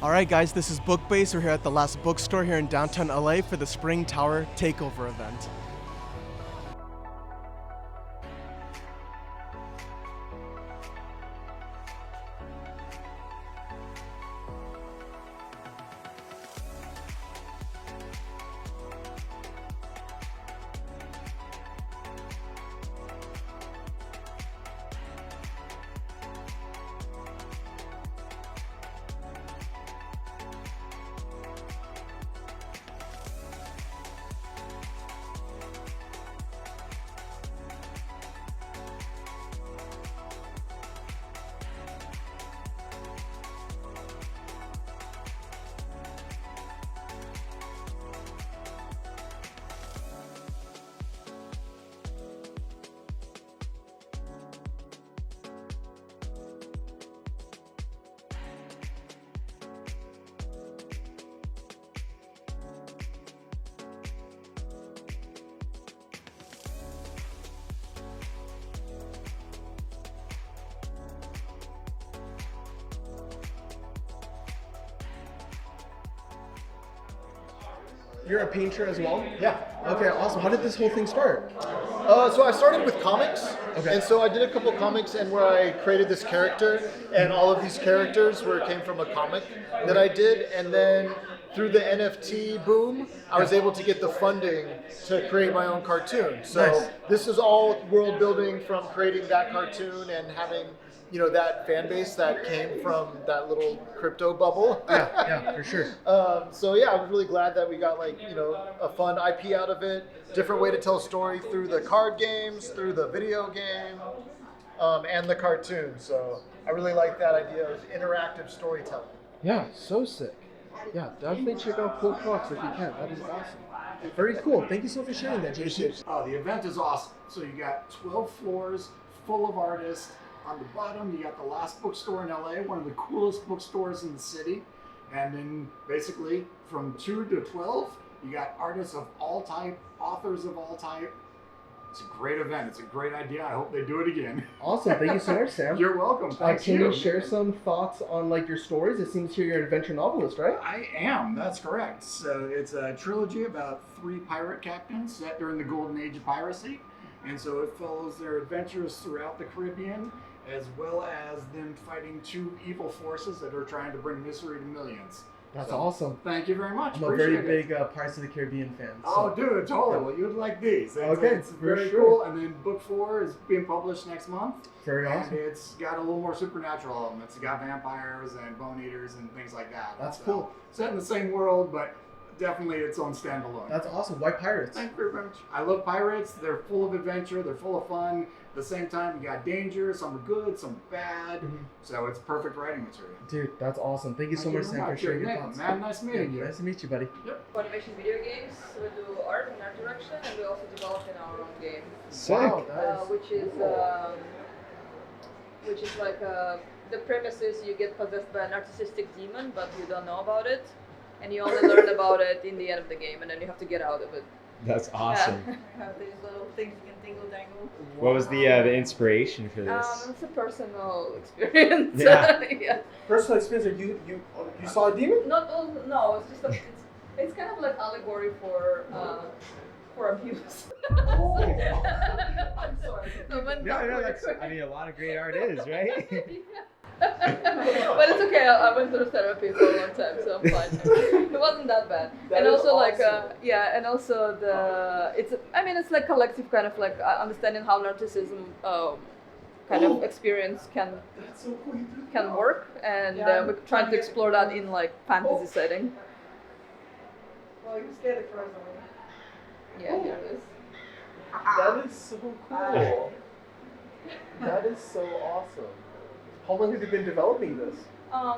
Alright guys, this is BookBase. We're here at the Last Bookstore here in downtown LA for the Spring Tower Takeover event. You're a painter as well? Yeah. Okay, awesome. How did this whole thing start? So I started with comics, Okay. and so I did a couple comics, and where I created this character, and all of these characters came from a comic that I did, and then through the NFT boom, I was able to get the funding to create my own cartoon. So Nice. this is all world building from creating that cartoon and having, you know, that fan base that came from that little crypto bubble. Yeah, for sure. So yeah, I was really glad that we got a fun IP out of it. Different way to tell a story through the card games, through the video game, and the cartoon. So I really like that idea of interactive storytelling. Yeah, so sick. Yeah, definitely check out Cool Crocs if you can. That is awesome. Very cool. Thank you so much for sharing that, JC. Oh, the event is awesome. So you got 12 floors full of artists. On the bottom, you got the Last Bookstore in LA, one of the coolest bookstores in the city. And then basically from 2 to 12, you got artists of all type, authors of all type. It's a great event. It's a great idea. I hope they do it again. Awesome. Thank you so much, Sam. You're welcome. Thanks Can you share some thoughts on your stories? It seems here you're an adventure novelist, right? I am. That's correct. So it's a trilogy about 3 pirate captains set during the golden age of piracy. And so it follows their adventures throughout the Caribbean, as well as them fighting 2 evil forces that are trying to bring misery to millions. That's So, awesome. Thank you very much. I'm a very Appreciate it. big Pirates of the Caribbean fan. Oh, dude, totally. Well, you'd like these. It's for very sure. cool. And then book 4 is being published next month. Very And awesome. it's got a little more supernatural elements. It's got vampires and bone eaters and things like that. That's So, cool. Set in the same world, but definitely its own standalone. That's awesome. Why pirates? Thank you very much. I love pirates. They're full of adventure. They're full of fun. At the same time, you got danger. Some are good, some bad. So it's perfect writing material. Dude, that's awesome. Thank you so Thank much, you Sam, very for much. sharing your Nathen, thoughts. man, nice meeting you. Nice to meet you, buddy. Yep. For animation video games, we do art and art direction, and we also develop in our own game, Wow, that is which is like the premise is you get possessed by a narcissistic demon, but you don't know about it, and you only learn about it in the end of the game, and then you have to get out of it. That's awesome. Yeah. Have these little things you can tingle dangle. What was the inspiration for this? It's a personal experience. Yeah. Yeah. personal experience. You saw a demon? Not all, no, it's just it's kind of like allegory for abuse. I'm sorry. I went backward quick. I mean, a lot of great art is, right? But it's okay. I went through therapy for a long time, so I'm fine. It wasn't that bad. That and is also awesome. and also it's like collective kind of like understanding how narcissism kind of experience can work, and we're trying to explore that in like fantasy setting. Well, you scared the crows away. Yeah, here it is. That is so cool. That is so awesome. How long have you been developing this?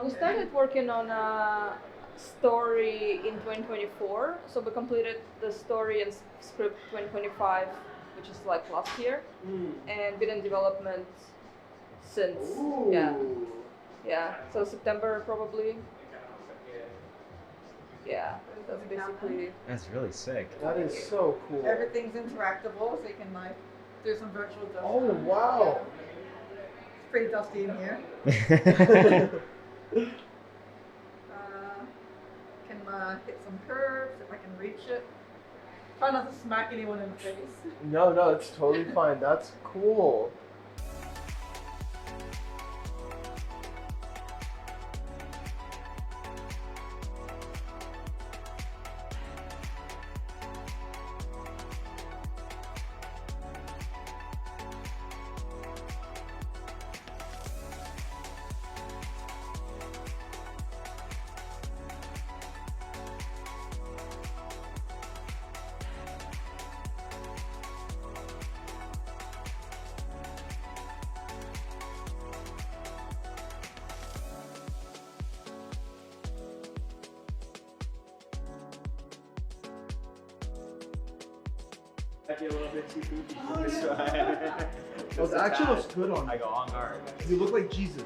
We started working on a story in 2024, so we completed the story and script 2025, which is like last year, and been in development since. Ooh. Yeah. So September probably. Yeah, that's basically. That's really sick. That is so cool. Everything's interactable, so you can like do some virtual stuff. Oh wow. It's pretty dusty in here. hit some curves if I can reach it. Try not to smack anyone in the face. No, it's totally fine. That's cool. I feel a little bit too goofy for this one. Oh, the action looks good on I you. go on guard. You look like Jesus.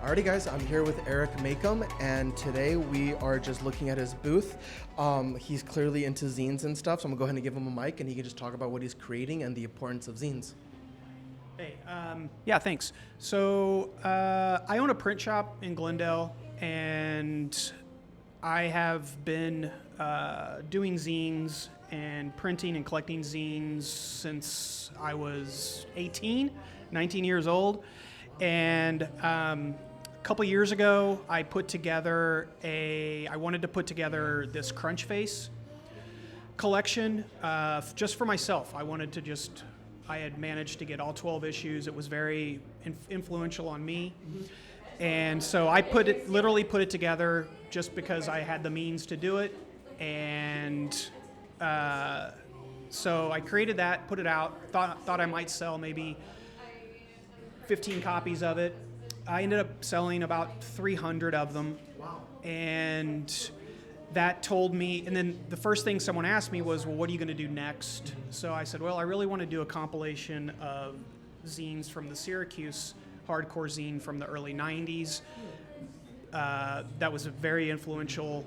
Alrighty guys, I'm here with Eric Makem, and today we are just looking at his booth. He's clearly into zines and stuff, so I'm gonna go ahead and give him a mic and he can just talk about what he's creating and the importance of zines. Hey, yeah, thanks. So I own a print shop in Glendale, and I have been doing zines and printing and collecting zines since I was 19 years old. And a couple years ago, I wanted to put together this Crunch Face collection just for myself. I had managed to get all 12 issues. It was very influential on me. And so I literally put it together just because I had the means to do it. And so I created that, put it out, thought I might sell maybe 15 copies of it. I ended up selling about 300 of them. Wow. And that told me, and then the first thing someone asked me was, well, what are you going to do next? So I said, well, I really want to do a compilation of zines from the Syracuse hardcore zine from the early 90s. That was a very influential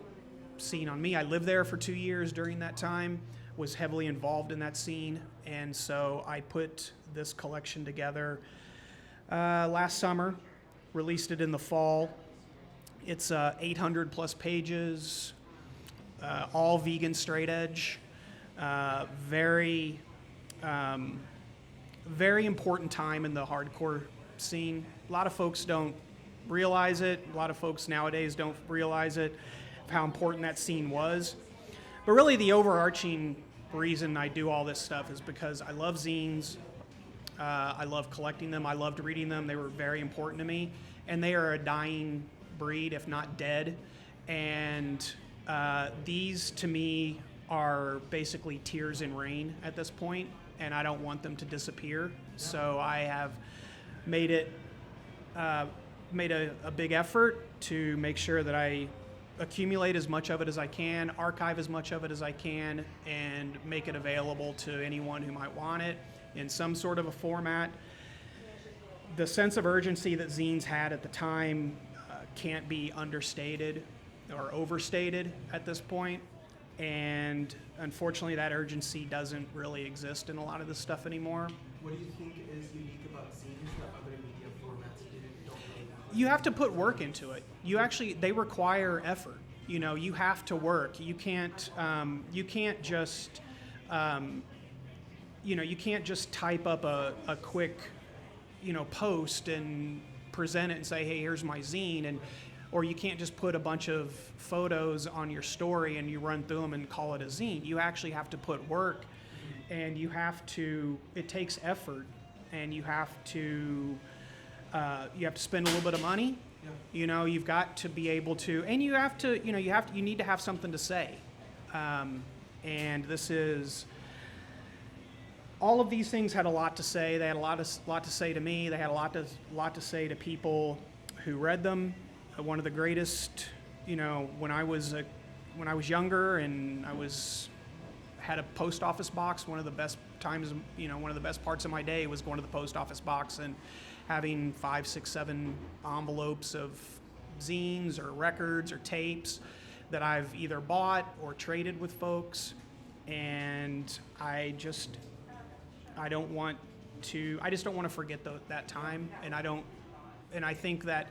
scene on me. I lived there for 2 years during that time, was heavily involved in that scene, and so I put this collection together last summer, released it in the fall. It's 800 plus pages, all vegan straight edge, very important time in the hardcore scene. A lot of folks don't realize it. A lot of folks nowadays don't realize it, how important that scene was. But really the overarching reason I do all this stuff is because I love zines. I love collecting them. I loved reading them. They were very important to me. And they are a dying breed, if not dead. And these, to me, are basically tears in rain at this point, and I don't want them to disappear. So I have made a big effort to make sure that I accumulate as much of it as I can, archive as much of it as I can, and make it available to anyone who might want it in some sort of a format. The sense of urgency that zines had at the time can't be understated or overstated at this point. And unfortunately, that urgency doesn't really exist in a lot of this stuff anymore. What do you think is unique about zines that other media formats don't really have? You have to put work into it. They require effort. You know, you have to work. You can't just type up a quick, post and present it and say, hey, here's my zine, or you can't just put a bunch of photos on your story and you run through them and call it a zine. You actually have to put work, and it takes effort, and you have to spend a little bit of money. Yeah. You've got to be able to, and you need to have something to say. And this is, all of these things had a lot to say. They had a lot to say to me. They had a lot to say to people who read them. One of the greatest, when I was younger and I had a post office box. One of the best times, one of the best parts of my day was going to the post office box and having 5, 6, 7 envelopes of zines or records or tapes that I've either bought or traded with folks. And I just don't want to forget that time. And I think that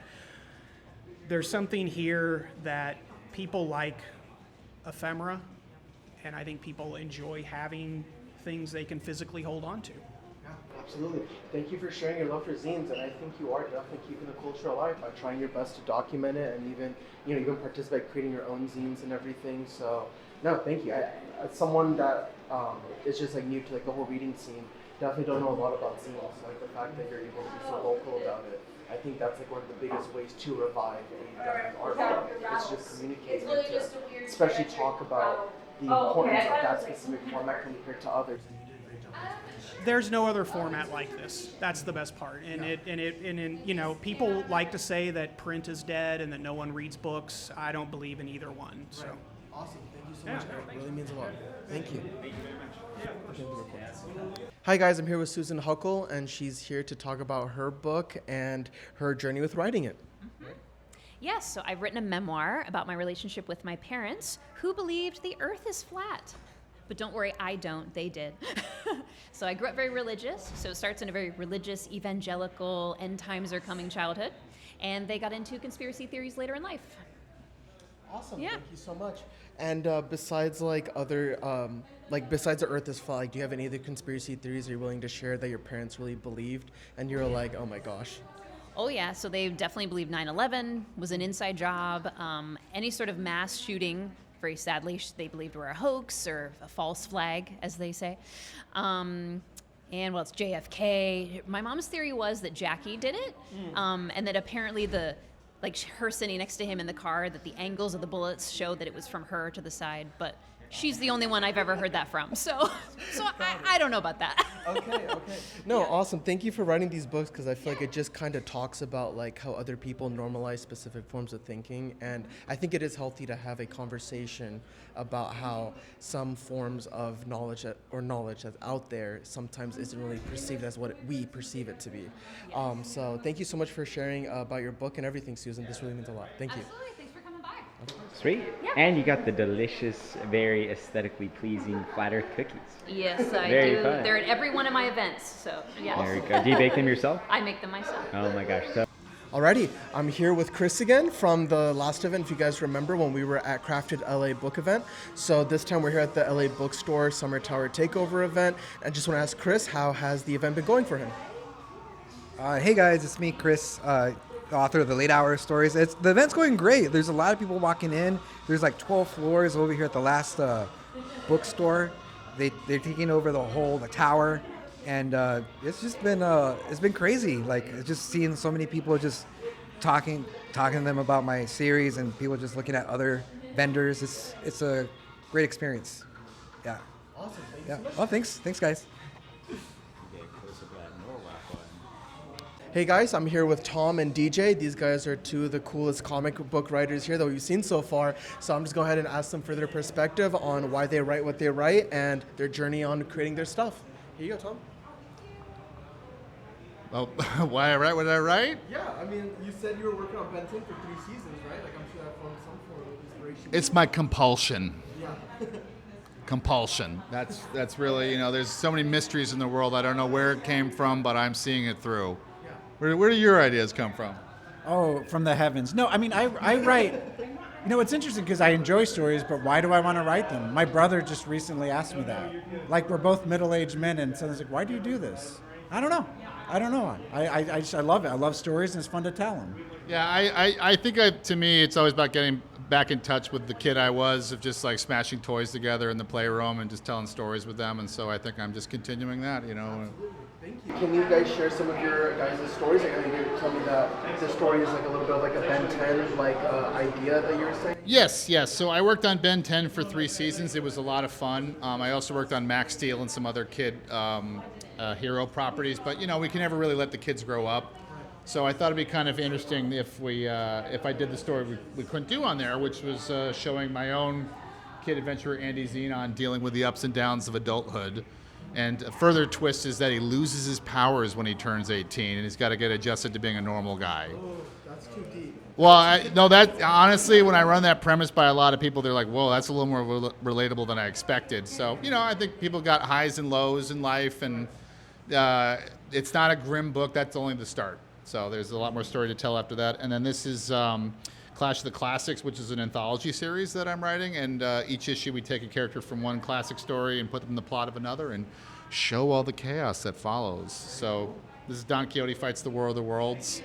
there's something here that people like ephemera, and I think people enjoy having things they can physically hold on to. Yeah, absolutely. Thank you for sharing your love for zines, and I think you are definitely keeping the culture alive by trying your best to document it and even participate creating your own zines and everything. So, no, thank you. As someone that is just new to the whole reading scene, definitely don't know a lot about zines. So the fact that you're able to be so vocal about it, I think that's one of the biggest ways to revive a dying art form. It's just communicating it to, especially talk about the importance of that specific format compared to others. And you did a great job. There's no other format like this. That's the best part. And people like to say that print is dead and that no one reads books. I don't believe in either one. So. Right. Awesome. Thank you so much, Eric. It really means a lot. Thank you. Thank you very much. Hi guys, I'm here with Susan Huckle, and she's here to talk about her book and her journey with writing it. Mm-hmm. Yes, so I've written a memoir about my relationship with my parents who believed the earth is flat. But don't worry, I don't, they did. So I grew up very religious, so it starts in a very religious, evangelical, end times are coming childhood. And they got into conspiracy theories later in life. Awesome, yeah. Thank you so much. And besides besides the earth is flat, do you have any other conspiracy theories you're willing to share that your parents really believed and you're like, oh my gosh? Oh yeah, so they definitely believed 9/11 was an inside job. Any sort of mass shooting, very sadly, they believed were a hoax or a false flag, as they say. And it's JFK. My mom's theory was that Jackie did it, and that apparently her sitting next to him in the car, that the angles of the bullets showed that it was from her to the side, but she's the only one I've ever heard that from. So I don't know about that. Okay. No, yeah. Awesome. Thank you for writing these books, because I feel like it just kind of talks about how other people normalize specific forms of thinking, and I think it is healthy to have a conversation about how some forms of knowledge that's out there sometimes isn't really perceived as what we perceive it to be. So thank you so much for sharing about your book and everything, Susan. This really means a lot. Thank you. Absolutely. Thanks for coming by. Sweet. Yeah. And you got the delicious, very aesthetically pleasing flat earth cookies. Yes, I Very do. fun. They're at every one of my events, so yeah. There you go. Do you bake them yourself? I make them myself. Oh my gosh. So Alrighty, I'm here with Chris again from the last event, if you guys remember, when we were at Crafted LA Book Event. So this time we're here at the LA Bookstore Summer Tower Takeover event. I just want to ask Chris, how has the event been going for him? Hey guys, it's me, Chris, the author of the Late Hour Stories. The event's going great. There's a lot of people walking in. There's 12 floors over here at the Last Bookstore. They're taking over the tower. And it's just been it's been crazy. Just seeing so many people just talking to them about my series, and people just looking at other vendors. It's a great experience. Yeah. Awesome. Thank you Yeah. so much. Oh, thanks guys. Hey guys, I'm here with Tom and DJ. These guys are two of the coolest comic book writers here that we've seen so far. So I'm just going to go ahead and ask them for their perspective on why they write what they write and their journey on creating their stuff. Here you go, Tom. Well, why I write what I write? Yeah, I mean, you said you were working on Ben 10 for 3 seasons, right? I'm sure that formed some form of inspiration. It's my compulsion. Yeah. Compulsion. That's really, there's so many mysteries in the world. I don't know where it came from, but I'm seeing it through. Yeah. Where do your ideas come from? Oh, from the heavens. No, I mean, I write. It's interesting because I enjoy stories, but why do I want to write them? My brother just recently asked me that. We're both middle-aged men, and so he's like, why do you do this? I don't know. I love it. I love stories, and it's fun to tell them. Yeah, I think to me, it's always about getting back in touch with the kid I was, of just smashing toys together in the playroom and just telling stories with them. And so I think I'm just continuing that, Thank you. Can you guys share some of your guys' stories? I think you tell me that the story is a little bit of a Ben 10 idea that you were saying. Yes. So I worked on Ben 10 for 3 seasons. It was a lot of fun. I also worked on Max Steel and some other kid hero properties, but we can never really let the kids grow up. So I thought it'd be kind of interesting if I did the story we couldn't do on there, which was showing my own kid adventurer Andy Xenon dealing with the ups and downs of adulthood. And a further twist is that he loses his powers when he turns 18, and he's got to get adjusted to being a normal guy. Oh, that's too deep. Well, no, that honestly, when I run that premise by a lot of people, they're like, "Whoa, that's a little more relatable than I expected." So, I think people got highs and lows in life, and it's not a grim book. That's only the start. So there's a lot more story to tell after that. And then this is Clash of the Classics, which is an anthology series that I'm writing, and each issue we take a character from one classic story and put them in the plot of another and show all the chaos that follows. So this is Don Quixote Fights the War of the Worlds.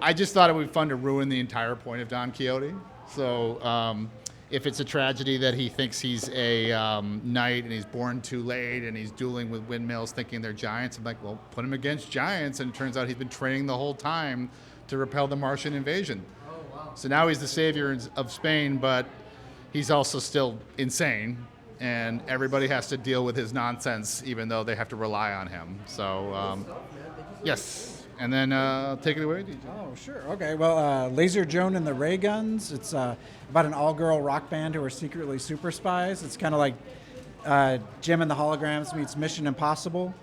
I just thought it would be fun to ruin the entire point of Don Quixote. So if it's a tragedy that he thinks he's a knight and he's born too late and he's dueling with windmills thinking they're giants, I'm like, well, put him against giants, and it turns out he's been training the whole time to repel the Martian invasion. So now he's the savior of Spain, but he's also still insane, and everybody has to deal with his nonsense, even though they have to rely on him. So, yes. And then take it away, DJ. Oh, sure. Okay. Well, Laser Joan and the Ray Guns. It's about an all-girl rock band who are secretly super spies. It's kind of like Jim and the Holograms meets Mission Impossible.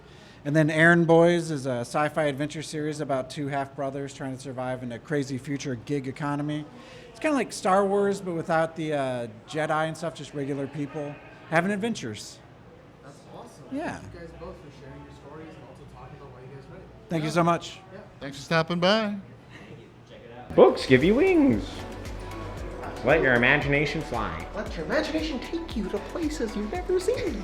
And then Errand Boys is a sci-fi adventure series about two half-brothers trying to survive in a crazy future gig economy. It's kind of like Star Wars, but without the Jedi and stuff, just regular people having adventures. That's awesome. Yeah. Thank you guys both for sharing your stories and also talking about why you guys write. Thank you so much. Yeah. Thanks for stopping by. Books give you wings. Let your imagination fly. Let your imagination take you to places you've never seen.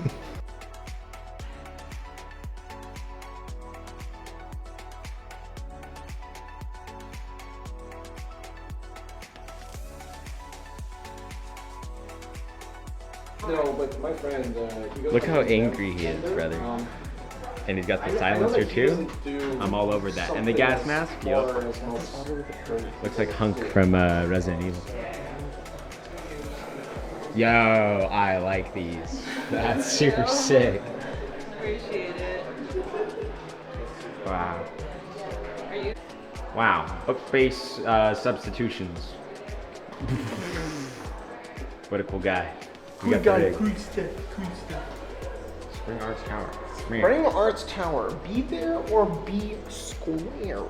No, but my friend, he goes Look how to angry he is, brother. And he's got the silencer too. I'm all over that. And the gas mask? Yup. Looks like Hunk from Resident Evil. Yo, I like these. That's super sick. Appreciate it. Wow. Wow. BookBase substitutions. What a cool guy. We got the rig. Cool stuff. Spring Arts Tower. Spring Arts Tower. Be there or be square.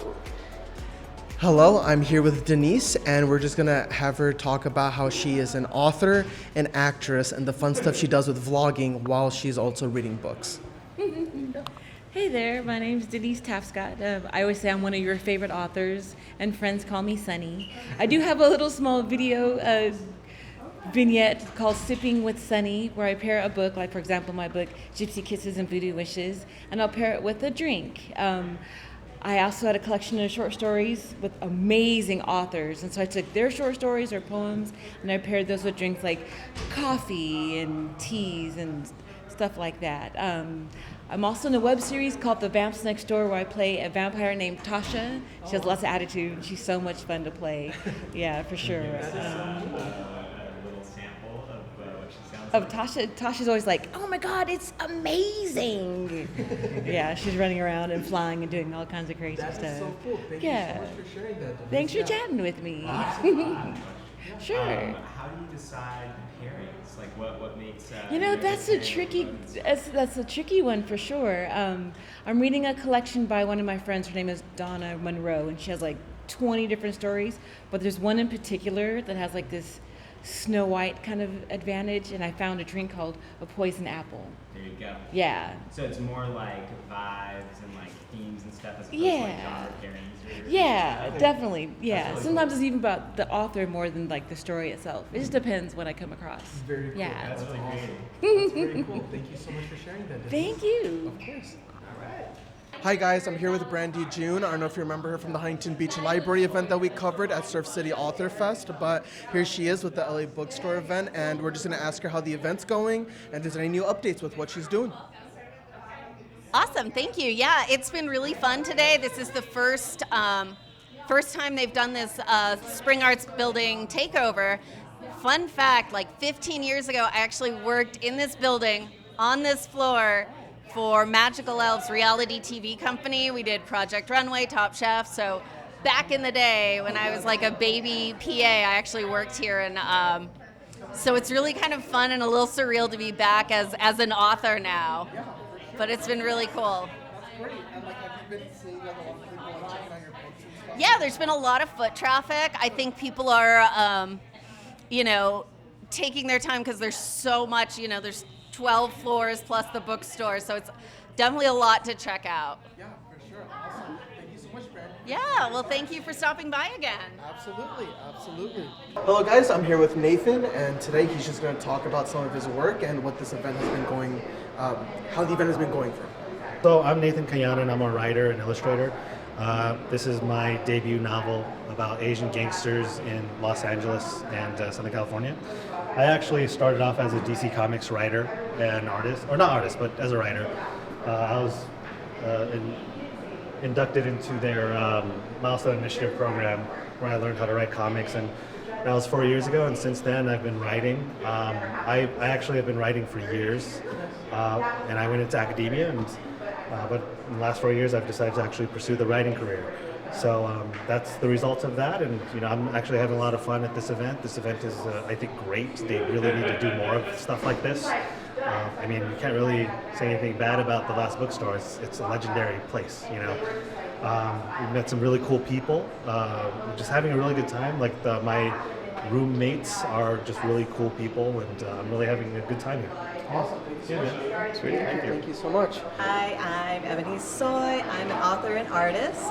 Hello, I'm here with Denise, and we're just gonna have her talk about how she is an author, an actress, and the fun stuff she does with vlogging while she's also reading books. Hey there, my name's Denise Tapscott. I always say I'm one of your favorite authors, and friends call me Sunny. I do have a little small video vignette called Sipping with Sunny, where I pair a book, like for example my book Gypsy Kisses and Voodoo Wishes, and I'll pair it with a drink. I also had a collection of short stories with amazing authors, and so I took their short stories or poems and I paired those with drinks like coffee and teas and stuff like that. I'm also in a web series called The Vamps Next Door, where I play a vampire named Tasha. She has lots of attitude and she's so much fun to play. Yeah, for sure. Of Tasha. Tasha's always like, oh my God, it's amazing. Yeah, she's running around and flying and doing all kinds of crazy stuff. That's so cool. Thank you so much for sharing that. Thanks for chatting with me. Sure. How do you decide pairings? Like what makes that's a tricky one for sure. I'm reading a collection by one of my friends. Her name is Donna Monroe, and she has like 20 different stories, but there's one in particular that has like this Snow White kind of advantage, and I found a drink called a poison apple. There you go. Yeah. So it's more like vibes and like themes and stuff as opposed Yeah. to like genre pairings. Yeah, definitely. Yeah. really Sometimes it's even about the author more than like the story itself. It just depends what I come across. Very cool. Yeah. That's really awesome. great. That's very cool. Thank you so much for sharing that. Thank you. Of course. Hi guys, I'm here with Brandy June. I don't know if you remember her from the Huntington Beach Library event that we covered at Surf City Author Fest, but here she is with the LA Bookstore event, and we're just going to ask her how the event's going and if there's any new updates with what she's doing. Awesome, thank you. Yeah, it's been really fun today. This is the first time they've done this Spring Arts Building takeover. Fun fact, like 15 years ago, I actually worked in this building on this floor for Magical Elves reality TV company. We did Project Runway, Top Chef. So back in the day when I was like a baby PA, I actually worked here and So it's really kind of fun and a little surreal to be back as an author now. Yeah, for sure. But it's been really cool. That's great. And like, have you been seeing like a lot of people like checking out your books and stuff? Yeah, there's been a lot of foot traffic. I think people are, taking their time because there's so much, there's 12 floors plus the bookstore. So it's definitely a lot to check out. Yeah, for sure. Awesome. Thank you so much, Brad. Yeah, well, thank you for stopping by again. Absolutely, absolutely. Hello guys, I'm here with Nathan, and today he's just going to talk about some of his work and what this event has been going, how the event has been going for him. So I'm Nathen Kayanan, I'm a writer and illustrator. This is my debut novel about Asian gangsters in Los Angeles and Southern California. I actually started off as a DC Comics writer and artist, or not artist, but as a writer. I was inducted into their Milestone Initiative program where I learned how to write comics, and that was 4 years ago, and since then I've been writing. I actually have been writing for years, and I went into academia, but in the last 4 years I've decided to actually pursue the writing career. So that's the result of that, and I'm actually having a lot of fun at this event. This event is, I think, great. They really need to do more of stuff like this. You can't really say anything bad about the Last Bookstore. It's a legendary place, We've met some really cool people. Just having a really good time. Like my roommates are just really cool people, and I'm really having a good time here. Awesome. Sweet. Thank you so much. Hi, I'm Ebony Soy. I'm an author and artist.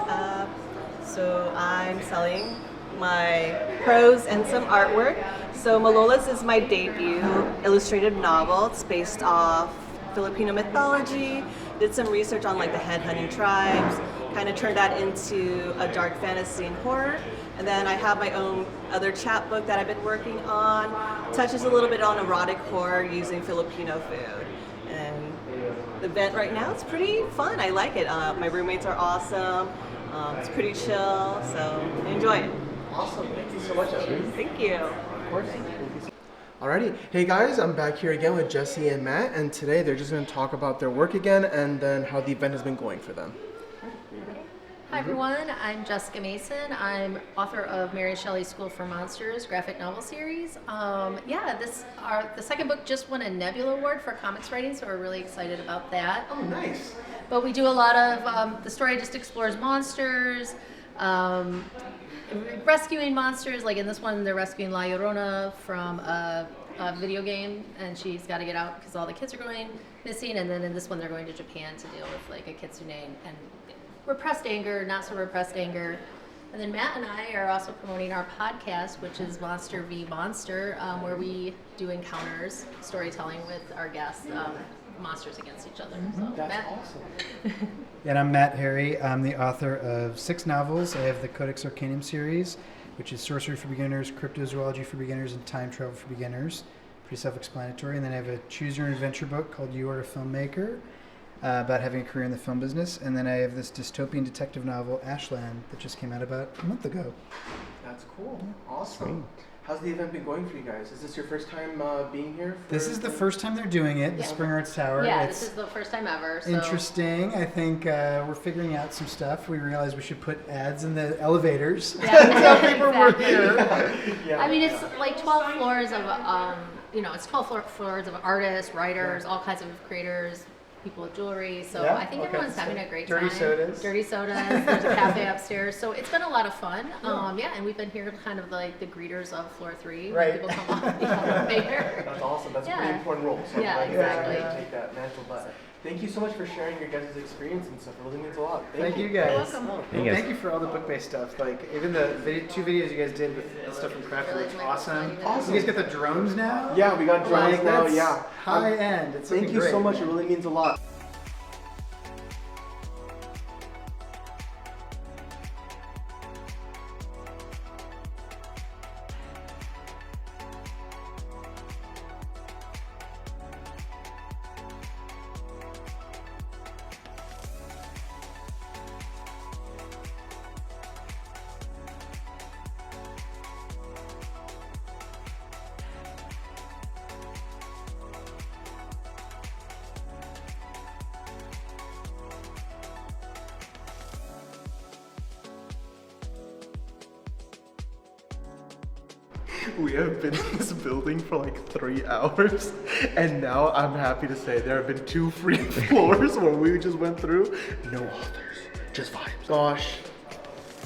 So I'm selling my prose and some artwork. So Malolas is my debut illustrated novel. It's based off Filipino mythology. Did some research on like the headhunting tribes. Kind of turned that into a dark fantasy and horror. And then I have my own other chapbook that I've been working on. Touches a little bit on erotic horror using Filipino food. And the event right now, it's pretty fun. I like it. My roommates are awesome. It's pretty chill, so enjoy it. Awesome. Thank you so much, Ebony. Thank you. Of course. Alrighty. Hey guys, I'm back here again with Jesse and Matt, and today they're just going to talk about their work again and then how the event has been going for them. Hi everyone, I'm Jessica Mason. I'm author of Mary Shelley's School for Monsters graphic novel series. The second book just won a Nebula Award for comics writing, so we're really excited about that. Oh, nice. But we do a lot of, the story just explores monsters, rescuing monsters. Like in this one, they're rescuing La Llorona from a video game, and she's got to get out because all the kids are going missing. And then in this one, they're going to Japan to deal with like a kitsune and repressed anger, not so repressed anger. And then Matt and I are also promoting our podcast, which is Monster v. Monster, where we do encounters, storytelling with our guests, monsters against each other. So, That's Matt? awesome. And I'm Matt Harry. I'm the author of 6 novels. I have the Codex Arcanum series, which is sorcery for beginners, cryptozoology for beginners, and time travel for beginners. Pretty self-explanatory. And then I have a choose your own adventure book called You Are a Filmmaker, about having a career in the film business. And then I have this dystopian detective novel, Ashland, that just came out about a month ago. That's cool. Awesome. How's the event been going for you guys? Is this your first time being here? This is the first time they're doing it, the Spring Arts Tower. Yeah, It's this is the first time ever. So. interesting. I think we're figuring out some stuff. We realized we should put ads in the elevators. Yeah, Tell people we're exactly. here. Yeah. I mean, it's like 12 floors of, it's 12 floors of artists, writers, all kinds of creators, people with jewelry. So Yeah? I think Okay. everyone's having a great Dirty time. sodas. Dirty sodas. There's a cafe upstairs. So it's been a lot of fun. And we've been here kind of like the greeters of floor 3. Right. When people come off the elevator. That's awesome. That's a pretty Yeah. important role. So Yeah, I'm glad exactly. you guys take that mantle. But thank you so much for sharing your guys' experience and stuff. It really means a lot. Thank you guys. You're welcome. Well, Thank you guys. thank you for all the book-based stuff. Like even the 2 videos you guys did with the stuff from Craft looks awesome. Awesome. You guys got the drones now? Yeah, we got drones Like, now. that's Yeah. high end. It's Thank looking you so great. much. It really means a lot. We have been in this building for like 3 hours, and now I'm happy to say there have been 2 free floors where we just went through. No authors, just vibes. Gosh,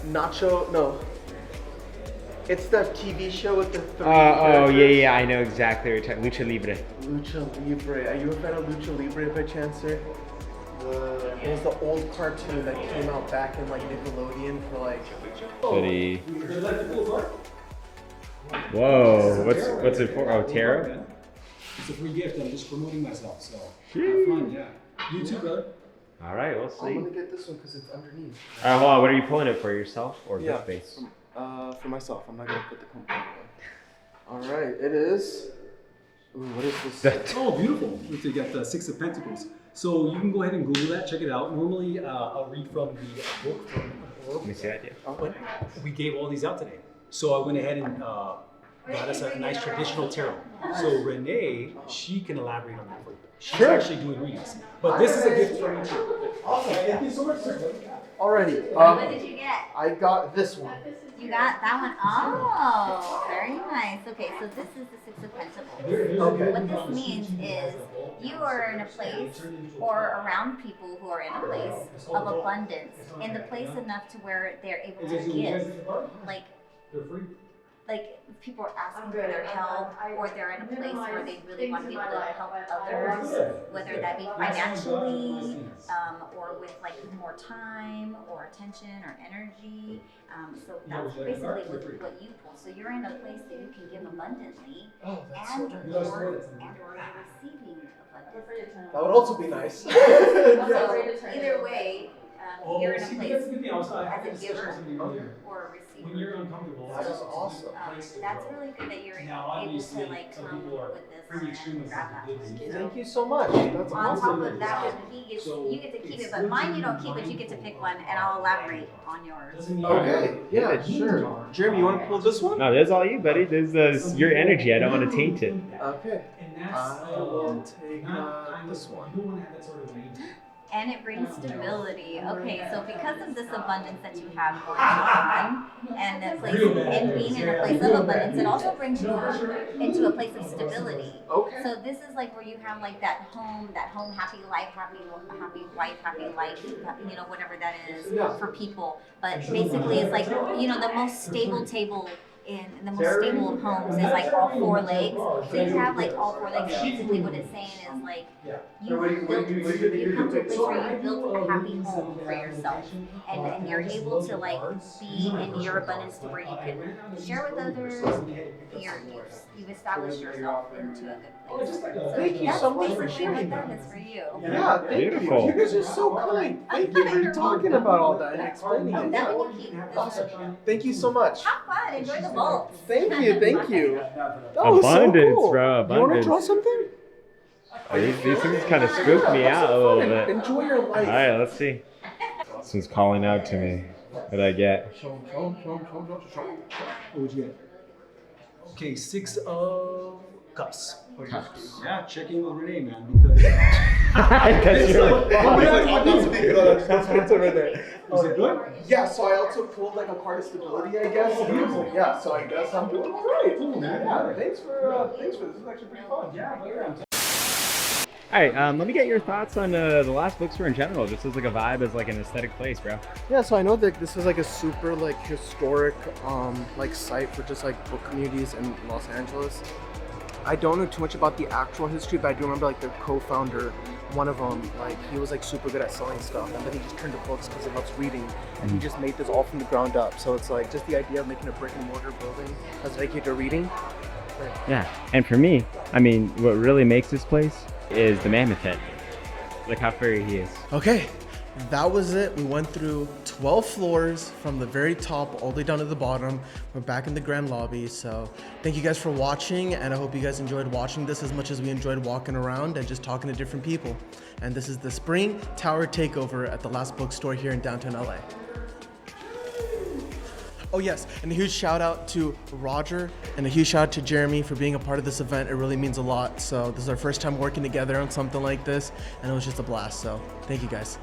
no. It's that TV show with the 3 characters. Yeah, I know exactly what you're talking. Lucha Libre. Lucha Libre. Are you a fan of Lucha Libre by chance, sir? It was the old cartoon that came out back in like Nickelodeon for like. Pretty. Whoa, what's it for? Oh, tarot? It's a free gift. I'm just promoting myself, so have fun, yeah. You too, brother. All right, we'll see. I'm gonna get this one because it's underneath. All right, hold on. What are you pulling it for? Yourself or Yeah, BookBase? for myself. I'm not gonna put the company one. All right, it is. Ooh, what is this? Oh, beautiful. You got the 6 of Pentacles. So you can go ahead and Google that, check it out. Normally, I'll read from the book from Let me see that, yeah. but we gave all these out today. So I went ahead and got us a nice traditional tarot. So Renee, she can elaborate on that for you. She's actually doing readings. But this is a gift for you too. Awesome. Thank you so much, sir. Alrighty. What did you get? I got this one. You got that one? Oh, very nice. Okay, so this is the 6 of Pentacles. Okay. What this means is you are in a place or around people who are in a place of abundance, in the place enough to where they're able to give. Like people are asking for their help, or they're in a place where they really want to be able to help others, whether that be financially, or with like more time or attention or energy. So that's basically what you pull. So you're in a place that you can give abundantly, and or you're receiving abundance. That would also be nice. So either way, you're in a place as a giver or a receiver. When you're uncomfortable, that is awesome. That's really good that you're able to like come with this and grab that. Thank you so much. That's On awesome. top of that, you get to keep it, but mine you don't keep it. You get to pick one, and I'll elaborate on yours. Okay. Yeah, sure. Jeremy, you want to pull this one? No, that's all you, buddy. This is your energy. I don't want to taint it. Okay. I will take this one. And it brings stability. Okay, so because of this abundance that you have going on, and the place, and being in a place of abundance, it also brings you into a place of stability. Okay. So this is like where you have like that home, happy life, happy wife, happy life, you know, whatever that is for people. But basically, it's like, you know, the most stable table in the most stable of homes is like all 4 legs. So you have like all 4 legs. Basically, what it's saying is like you come to a place where you built a happy home for yourself, and you're able to like be in your abundance to where you can share with others. You've established yourself into a good place. So Thank you so much for sharing that is for you. Yeah, thank you. You guys are so kind. Thank you for talking about all that and explaining it. Yeah. Awesome. Thank you so much. Have fun. Enjoy the boat. Thank you. That was Abundance, so cool. bro. Abundance. You want to draw something? Oh, these things kind of spooked me out a little bit. Enjoy your life. All right, let's see. This one's calling out to me. What did I get? What would you get? Okay, 6 of Cups. Yeah, check in with Renee, man, because. That's over there. Is it good? Yeah, so I also pulled like a card of stability, I guess. Yeah, so I guess I'm doing all right. Yeah, thanks for this. This is actually pretty fun. Yeah, All right, let me get your thoughts on the Last Bookstore in general, just as like a vibe, as like an aesthetic place, bro. Yeah, so I know that this is like a super like historic like site for just like book communities in Los Angeles. I don't know too much about the actual history, but I do remember like their co-founder, one of them, like he was like super good at selling stuff, and then he just turned to books because he loves reading, and he just made this all from the ground up. So it's like just the idea of making a brick and mortar building as dedicated to reading. Yeah, and for me, I mean, what really makes this place is the Mammoth Pit. Look how furry he is. Okay, that was it. We went through 12 floors from the very top all the way down to the bottom. We're back in the grand lobby. So thank you guys for watching, and I hope you guys enjoyed watching this as much as we enjoyed walking around and just talking to different people. And this is the Spring Tower Takeover at the Last Bookstore here in downtown LA. Oh yes, and a huge shout out to Roger and a huge shout out to Jeremy for being a part of this event. It really means a lot. So this is our first time working together on something like this, and it was just a blast. So thank you guys.